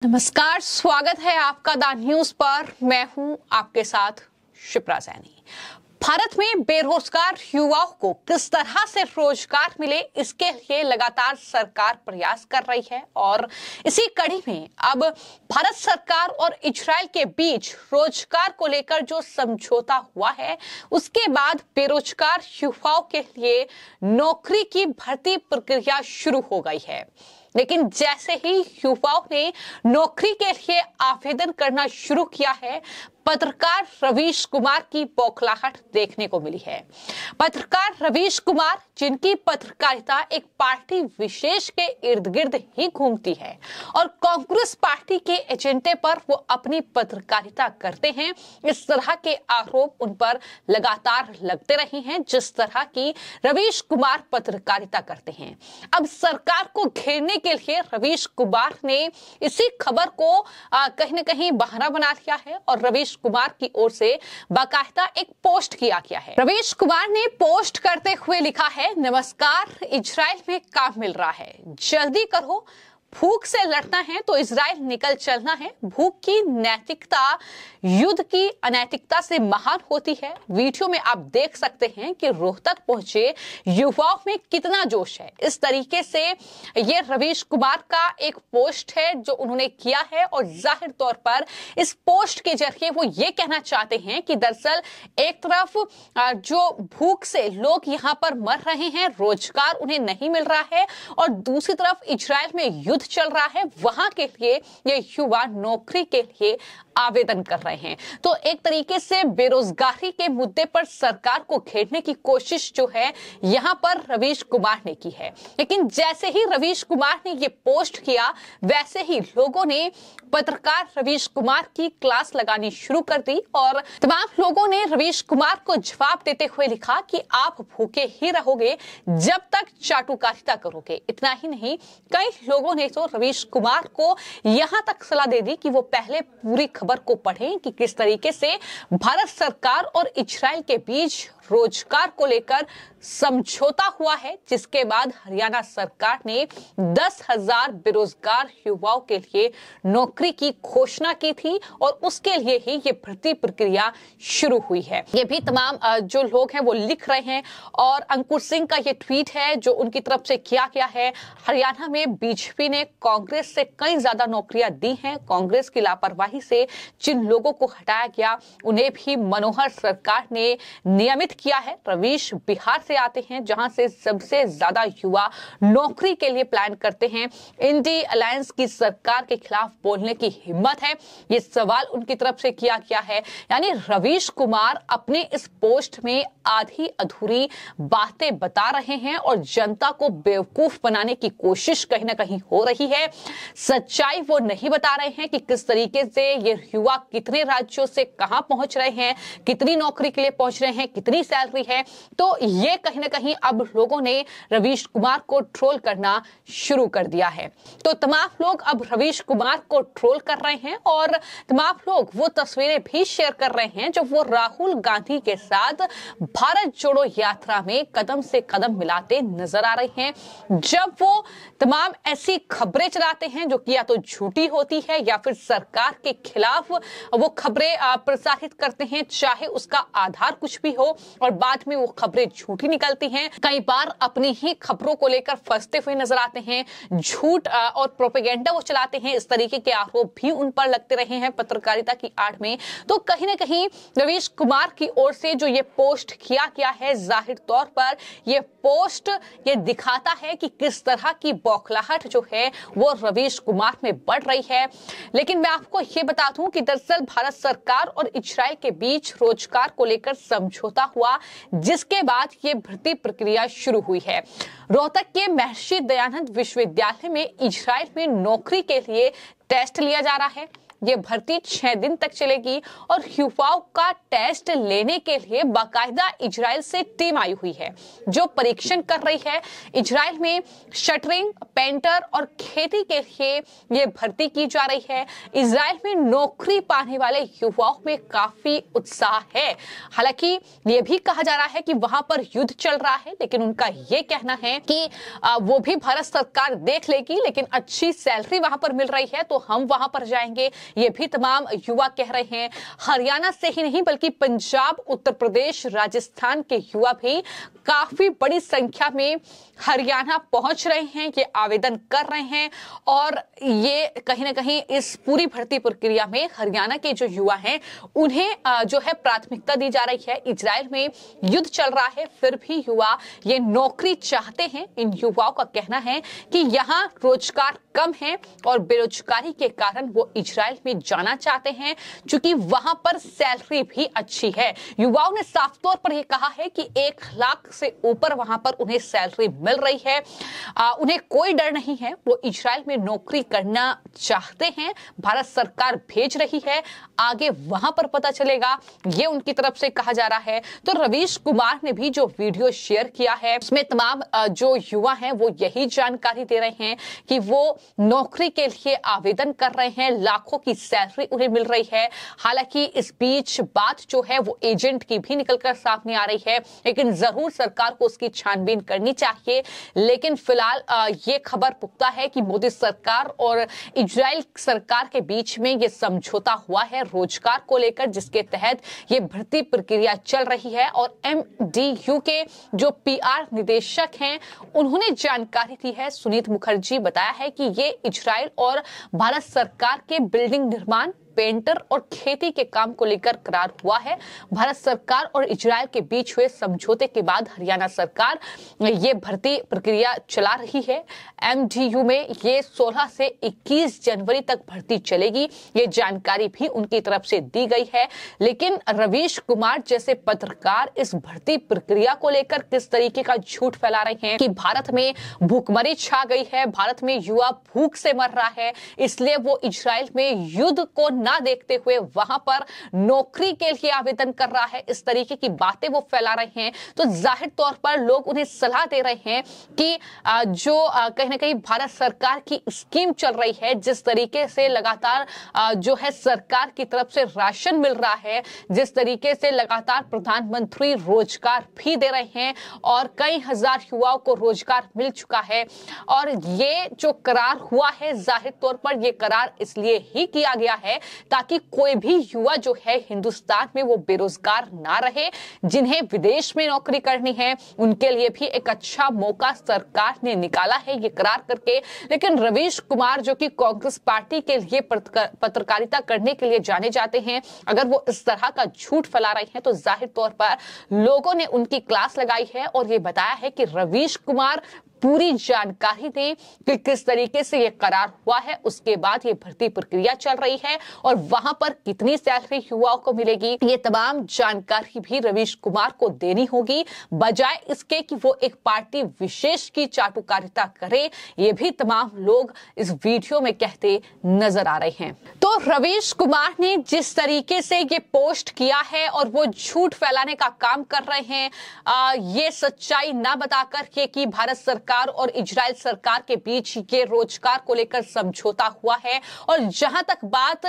नमस्कार, स्वागत है आपका द न्यूज पर। मैं हूं आपके साथ शिप्रा सैनी। भारत में बेरोजगार युवाओं को किस तरह से रोजगार मिले, इसके लिए लगातार सरकार प्रयास कर रही है और इसी कड़ी में अब भारत सरकार और इजराइल के बीच रोजगार को लेकर जो समझौता हुआ है, उसके बाद बेरोजगार युवाओं के लिए नौकरी की भर्ती प्रक्रिया शुरू हो गई है। लेकिन जैसे ही युवाओं ने नौकरी के लिए आवेदन करना शुरू किया है, पत्रकार रवीश कुमार की बौखलाहट देखने को मिली है। पत्रकार रवीश कुमार, जिनकी पत्रकारिता एक पार्टी विशेष के इर्द गिर्द ही घूमती है और कांग्रेस पार्टी के एजेंडे पर वो अपनी पत्रकारिता करते हैं, इस तरह के आरोप उन पर लगातार लगते रहे हैं जिस तरह की रवीश कुमार पत्रकारिता करते हैं। अब सरकार को घेरने के लिए रवीश कुमार ने इसी खबर को कहीं न कहीं बहाना बना लिया है और रवीश कुमार की ओर से बाकायदा एक पोस्ट किया गया है। रवीश कुमार ने पोस्ट करते हुए लिखा है, नमस्कार, इजराइल में काम मिल रहा है, जल्दी करो, भूख से लड़ना है तो इजराइल निकल चलना है। भूख की नैतिकता युद्ध की अनैतिकता से महान होती है। वीडियो में आप देख सकते हैं कि रोहतक पहुंचे युवाओं में कितना जोश है। इस तरीके से ये रवीश कुमार का एक पोस्ट है जो उन्होंने किया है और जाहिर तौर पर इस पोस्ट के जरिए वो ये कहना चाहते हैं कि दरअसल एक तरफ जो भूख से लोग यहाँ पर मर रहे हैं, रोजगार उन्हें नहीं मिल रहा है, और दूसरी तरफ इजराइल में युद्ध चल रहा है, वहां के लिए ये युवा नौकरी के लिए आवेदन कर रहे हैं। तो एक तरीके से बेरोजगारी के मुद्दे पर सरकार को घेरने की कोशिश जो है यहां पर रवीश कुमार ने की है। लेकिन जैसे ही रवीश कुमार ने ये पोस्ट किया, वैसे ही लोगों ने पत्रकार रवीश कुमार की क्लास लगानी शुरू कर दी और तमाम लोगों ने रवीश कुमार को जवाब देते हुए लिखा कि आप भूखे ही रहोगे जब तक चाटुकारिता करोगे। इतना ही नहीं, कई लोगों ने तो रवीश कुमार को यहां तक सलाह दे दी कि वो पहले पूरी खबर को पढ़ें कि किस तरीके से भारत सरकार और इजराइल के बीच रोजगार को लेकर समझौता हुआ है, जिसके बाद हरियाणा सरकार ने 10,000 बेरोजगार युवाओं के लिए नौकरी की घोषणा की थी और उसके लिए ही ये भर्ती प्रक्रिया शुरू हुई है। ये भी तमाम जो लोग हैं वो लिख रहे हैं और अंकुर सिंह का ये ट्वीट है जो उनकी तरफ से किया गया है। हरियाणा में बीजेपी ने कांग्रेस से कई ज्यादा नौकरियां दी हैं। कांग्रेस की लापरवाही से जिन लोगों को हटाया गया उन्हें भी मनोहर सरकार ने नियमित किया है। रवीश बिहार से आते हैं जहां से सबसे ज्यादा युवा नौकरी के लिए प्लान करते हैं। इंडी अलायंस की सरकार के खिलाफ बोलने की हिम्मत है, ये सवाल उनकी तरफ से किया गया है। यानी रवीश कुमार अपने इस पोस्ट में आधी अधूरी बातें बता रहे हैं और जनता को बेवकूफ बनाने की कोशिश कहीं ना कहीं हो रही है। सच्चाई वो नहीं बता रहे हैं कि किस तरीके से ये युवा कितने राज्यों से कहां पहुंच रहे हैं, कितनी नौकरी के लिए पहुंच रहे हैं, कितनी सैलरी है। तो ये कहीं ना कहीं अब लोगों ने रवीश कुमार को ट्रोल करना शुरू कर दिया है। तो तमाम लोग अब रवीश कुमार को ट्रोल कर रहे हैं और तमाम लोग वो तस्वीरें भी शेयर कर रहे हैं जो वो राहुल गांधी के साथ भारत जोड़ो यात्रा में कदम से कदम मिलाते नजर आ रहे हैं। जब वो तमाम ऐसी खबरें चलाते हैं जो कि या तो झूठी होती है या फिर सरकार के खिलाफ वो खबरें प्रसारित करते हैं, चाहे उसका आधार कुछ भी हो, और बाद में वो खबरें झूठी निकलती हैं। कई बार अपनी ही खबरों को लेकर फंसते हुए नजर आते हैं, झूठ और प्रोपेगेंडा वो चलाते हैं। इस तरीके के आरोप भी उन पर लगते रहे हैं पत्रकारिता की आड़ में। तो कहीं ना कहीं रवीश कुमार की ओर से जो ये पोस्ट किया गया है, जाहिर तौर पर ये पोस्ट ये दिखाता है कि किस तरह की बौखलाहट जो है वो रवीश कुमार में बढ़ रही है। लेकिन मैं आपको ये बता दूं कि दरअसल भारत सरकार और इजराइल के बीच रोजगार को लेकर समझौता हुआ, जिसके बाद ये भर्ती प्रक्रिया शुरू हुई है। रोहतक के महर्षि दयानंद विश्वविद्यालय में इजराइल में नौकरी के लिए टेस्ट लिया जा रहा है। ये भर्ती 6 दिन तक चलेगी और युवाओं का टेस्ट लेने के लिए बाकायदा इजराइल से टीम आई हुई है जो परीक्षण कर रही है। इजराइल में शटरिंग, पेंटर और खेती के लिए ये भर्ती की जा रही है। इजराइल में नौकरी पाने वाले युवाओं में काफी उत्साह है। हालांकि ये भी कहा जा रहा है कि वहां पर युद्ध चल रहा है, लेकिन उनका ये कहना है कि वो भी भारत सरकार देख लेगी, लेकिन अच्छी सैलरी वहां पर मिल रही है तो हम वहां पर जाएंगे। ये भी तमाम युवा कह रहे हैं। हरियाणा से ही नहीं बल्कि पंजाब, उत्तर प्रदेश, राजस्थान के युवा भी काफी बड़ी संख्या में हरियाणा पहुंच रहे हैं, ये आवेदन कर रहे हैं और ये कहीं ना कहीं इस पूरी भर्ती प्रक्रिया में हरियाणा के जो युवा हैं उन्हें जो है प्राथमिकता दी जा रही है। इजराइल में युद्ध चल रहा है फिर भी युवा ये नौकरी चाहते हैं। इन युवाओं का कहना है कि यहाँ रोजगार कम है और बेरोजगारी के कारण वो इजराइल में जाना चाहते हैं क्योंकि वहां पर सैलरी भी अच्छी है। युवाओं ने साफ तौर पर यह कहा है कि 1 लाख से ऊपर वहां पर उन्हें सैलरी मिल रही है। उन्हें कोई डर नहीं है, वो इजराइल में नौकरी करना चाहते हैं। भारत सरकार भेज रही है, आगे वहां पर पता चलेगा, ये उनकी तरफ से कहा जा रहा है। तो रवीश कुमार ने भी जो वीडियो शेयर किया है उसमें तमाम जो युवा हैं वो यही जानकारी दे रहे हैं कि वो नौकरी के लिए आवेदन कर रहे हैं, लाखों की सैलरी उन्हें मिल रही है। हालांकि इस बीच बात जो है वो एजेंट की भी निकलकर सामने आ रही है, लेकिन जरूर सरकार को उसकी छानबीन करनी चाहिए। लेकिन फिलहाल ये खबर पुख्ता है कि मोदी सरकार और इजराइल सरकार के बीच में ये समझौता हुआ है रोजगार को लेकर, जिसके तहत ये भर्ती प्रक्रिया चल रही है। और MDU के जो PR निदेशक हैं उन्होंने जानकारी दी है, सुनीत मुखर्जी बताया है कि ये इजराइल और भारत सरकार के बिल्डिंग निर्माण, पेंटर और खेती के काम को लेकर करार हुआ है। भारत सरकार और इजराइल के बीच हुए समझौते के बाद हरियाणा सरकार ये भर्ती प्रक्रिया चला रही है। MDU में ये 16 से 21 जनवरी तक भर्ती चलेगी, ये जानकारी भी उनकी तरफ से दी गई है। लेकिन रवीश कुमार जैसे पत्रकार इस भर्ती प्रक्रिया को लेकर किस तरीके का झूठ फैला रहे हैं कि भारत में भूखमरी छा गई है, भारत में युवा भूख से मर रहा है, इसलिए वो इजराइल में युद्ध को ना देखते हुए वहां पर नौकरी के लिए आवेदन कर रहा है, इस तरीके की बातें वो फैला रहे हैं। तो जाहिर तौर पर लोग उन्हें सलाह दे रहे हैं कि जो कहीं ना कहीं भारत सरकार की स्कीम चल रही है, जिस तरीके से लगातार जो है सरकार की तरफ से राशन मिल रहा है, जिस तरीके से लगातार प्रधानमंत्री रोजगार भी दे रहे हैं और कई हजार युवाओं को रोजगार मिल चुका है। और ये जो करार हुआ है, जाहिर तौर पर ये करार इसलिए ही किया गया है ताकि कोई भी युवा जो है हिंदुस्तान में वो बेरोजगार ना रहे। जिन्हें विदेश में नौकरी करनी है उनके लिए भी एक अच्छा मौका सरकार ने निकाला है ये करार करके। लेकिन रवीश कुमार जो कि कांग्रेस पार्टी के लिए पत्रकारिता करने के लिए जाने जाते हैं, अगर वो इस तरह का झूठ फैला रहे हैं तो जाहिर तौर पर लोगों ने उनकी क्लास लगाई है और ये बताया है कि रवीश कुमार पूरी जानकारी दें कि किस तरीके से ये करार हुआ है, उसके बाद ये भर्ती प्रक्रिया चल रही है और वहां पर कितनी सैलरी युवाओं को मिलेगी, ये तमाम जानकारी भी रवीश कुमार को देनी होगी, बजाय इसके कि वो एक पार्टी विशेष की चाटुकारिता करे। ये भी तमाम लोग इस वीडियो में कहते नजर आ रहे हैं। तो रवीश कुमार ने जिस तरीके से ये पोस्ट किया है और वो झूठ फैलाने का काम कर रहे हैं, ये सच्चाई ना बताकर के कि भारत सरकार और इजराइल सरकार के बीच ये रोजगार को लेकर समझौता हुआ है। और जहां तक बात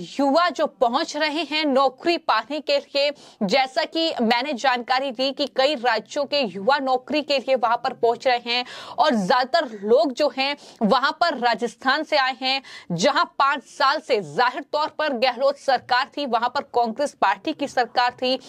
युवा जो पहुंच रहे हैं नौकरी पाने के लिए, जैसा कि मैंने जानकारी दी कि कई राज्यों के युवा नौकरी के लिए वहां पर पहुंच रहे हैं और ज्यादातर लोग जो हैं वहां पर राजस्थान से आए हैं, जहां 5 साल से जाहिर तौर पर गहलोत सरकार थी, वहां पर कांग्रेस पार्टी की सरकार थी,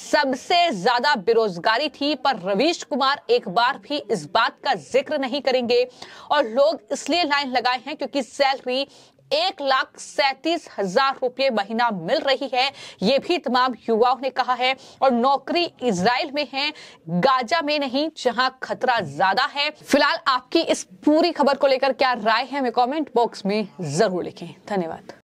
सबसे ज्यादा बेरोजगारी थी। पर रवीश कुमार एक बार भी इस बात का जिक्र नहीं करेंगे और लोग इसलिए लाइन लगाए हैं क्योंकि सैलरी 1,37,000 रुपये महीना मिल रही है, ये भी तमाम युवाओं ने कहा है। और नौकरी इजराइल में है, गाजा में नहीं, जहां खतरा ज्यादा है। फिलहाल आपकी इस पूरी खबर को लेकर क्या राय है हमें कमेंट बॉक्स में जरूर लिखें। धन्यवाद।